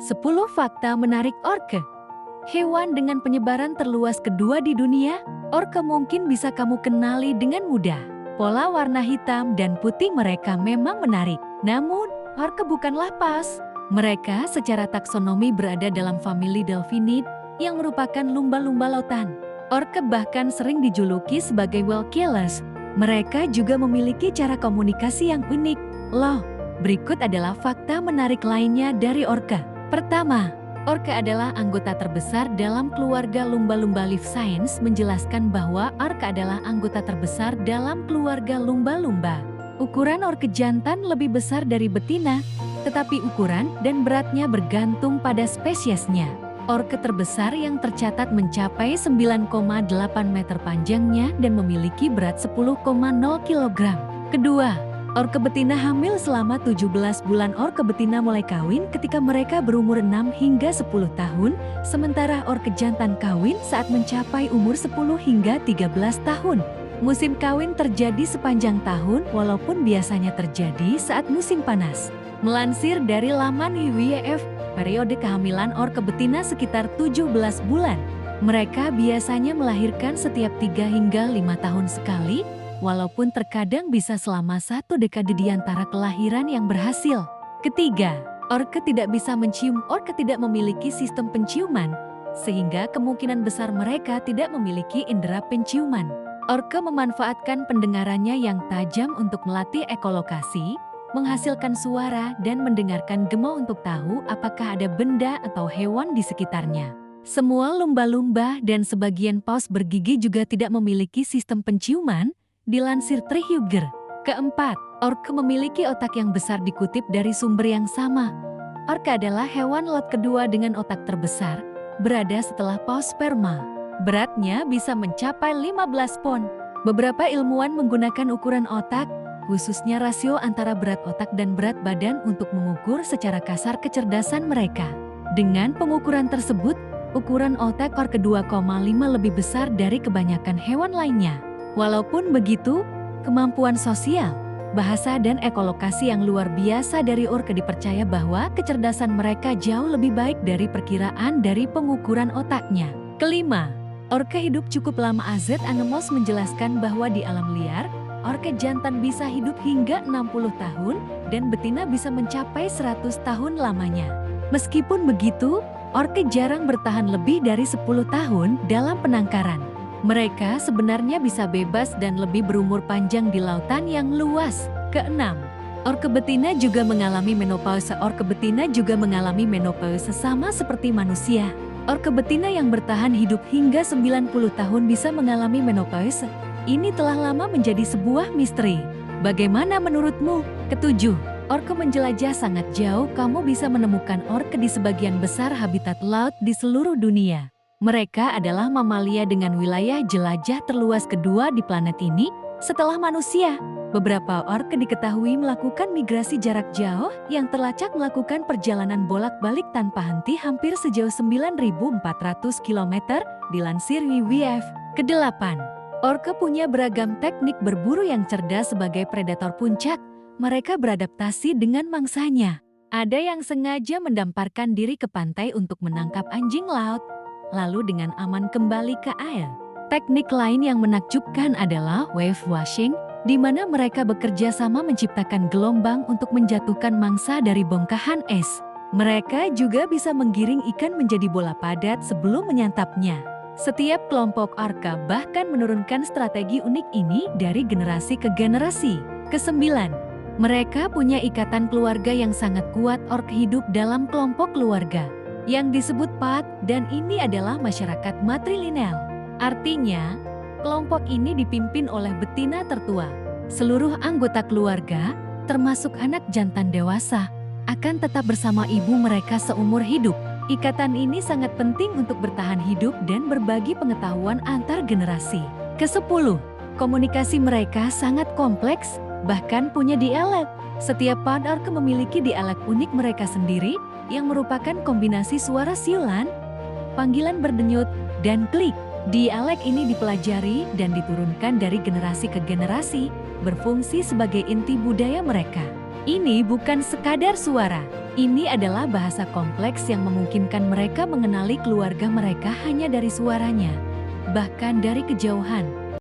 10 fakta menarik orca. Hewan dengan penyebaran terluas kedua di dunia, orca mungkin bisa kamu kenali dengan mudah. Pola warna hitam dan putih mereka memang menarik. Namun, orca bukanlah pas. Mereka secara taksonomi berada dalam famili Delphinidae yang merupakan lumba-lumba lautan. Orca bahkan sering dijuluki sebagai whale killers. Mereka juga memiliki cara komunikasi yang unik. Loh, berikut adalah fakta menarik lainnya dari orca. Pertama, orca adalah anggota terbesar dalam keluarga lumba-lumba. Life Science menjelaskan bahwa orca adalah anggota terbesar dalam keluarga lumba-lumba. Ukuran orca jantan lebih besar dari betina, tetapi ukuran dan beratnya bergantung pada spesiesnya. Orca terbesar yang tercatat mencapai 9,8 meter panjangnya dan memiliki berat 10,0 kg. Kedua, orca betina hamil selama 17 bulan. Orca betina mulai kawin ketika mereka berumur 6 hingga 10 tahun, sementara orca jantan kawin saat mencapai umur 10 hingga 13 tahun. Musim kawin terjadi sepanjang tahun walaupun biasanya terjadi saat musim panas. Melansir dari laman WWF, periode kehamilan orca betina sekitar 17 bulan. Mereka biasanya melahirkan setiap 3 hingga 5 tahun sekali, walaupun terkadang bisa selama 1 dekade di antara kelahiran yang berhasil. Ketiga, orca tidak bisa mencium. Orca tidak memiliki sistem penciuman, sehingga kemungkinan besar mereka tidak memiliki indera penciuman. Orca memanfaatkan pendengarannya yang tajam untuk melatih ekolokasi, menghasilkan suara dan mendengarkan gema untuk tahu apakah ada benda atau hewan di sekitarnya. Semua lumba-lumba dan sebagian paus bergigi juga tidak memiliki sistem penciuman, dilansir Treehugger. Keempat, orca memiliki otak yang besar. Dikutip dari sumber yang sama, orca adalah hewan laut kedua dengan otak terbesar, berada setelah paus sperma. Beratnya bisa mencapai 15 pon. Beberapa ilmuwan menggunakan ukuran otak, khususnya rasio antara berat otak dan berat badan untuk mengukur secara kasar kecerdasan mereka. Dengan pengukuran tersebut, ukuran otak orca 2,5 lebih besar dari kebanyakan hewan lainnya. Walaupun begitu, kemampuan sosial, bahasa dan ekolokasi yang luar biasa dari orca dipercaya bahwa kecerdasan mereka jauh lebih baik dari perkiraan dari pengukuran otaknya. Kelima, orca hidup cukup lama. AZ Anemos menjelaskan bahwa di alam liar, orca jantan bisa hidup hingga 60 tahun dan betina bisa mencapai 100 tahun lamanya. Meskipun begitu, orca jarang bertahan lebih dari 10 tahun dalam penangkaran. Mereka sebenarnya bisa bebas dan lebih berumur panjang di lautan yang luas. Keenam, orca betina juga mengalami menopause. Orca betina juga mengalami menopause sama seperti manusia. Orca betina yang bertahan hidup hingga 90 tahun bisa mengalami menopause. Ini telah lama menjadi sebuah misteri. Bagaimana menurutmu? Ketujuh, orca menjelajah sangat jauh. Kamu bisa menemukan orca di sebagian besar habitat laut di seluruh dunia. Mereka adalah mamalia dengan wilayah jelajah terluas kedua di planet ini setelah manusia. Beberapa orca diketahui melakukan migrasi jarak jauh yang terlacak melakukan perjalanan bolak-balik tanpa henti hampir sejauh 9.400 km, dilansir WWF. Kedelapan, orca punya beragam teknik berburu yang cerdas. Sebagai predator puncak, mereka beradaptasi dengan mangsanya. Ada yang sengaja mendamparkan diri ke pantai untuk menangkap anjing laut, lalu dengan aman kembali ke air. Teknik lain yang menakjubkan adalah wave washing, di mana mereka bekerja sama menciptakan gelombang untuk menjatuhkan mangsa dari bongkahan es. Mereka juga bisa menggiring ikan menjadi bola padat sebelum menyantapnya. Setiap kelompok orca bahkan menurunkan strategi unik ini dari generasi ke generasi. Kesembilan, mereka punya ikatan keluarga yang sangat kuat. Orca hidup dalam kelompok keluarga yang disebut paat, dan ini adalah masyarakat matrilineal. Artinya, kelompok ini dipimpin oleh betina tertua. Seluruh anggota keluarga, termasuk anak jantan dewasa, akan tetap bersama ibu mereka seumur hidup. Ikatan ini sangat penting untuk bertahan hidup dan berbagi pengetahuan antar generasi. Kesepuluh, komunikasi mereka sangat kompleks, bahkan punya dialek. Setiap paat orca memiliki dialek unik mereka sendiri yang merupakan kombinasi suara siulan, panggilan berdenyut, dan klik. Dialek ini dipelajari dan diturunkan dari generasi ke generasi, berfungsi sebagai inti budaya mereka. Ini bukan sekadar suara. Ini adalah bahasa kompleks yang memungkinkan mereka mengenali keluarga mereka hanya dari suaranya, bahkan dari kejauhan.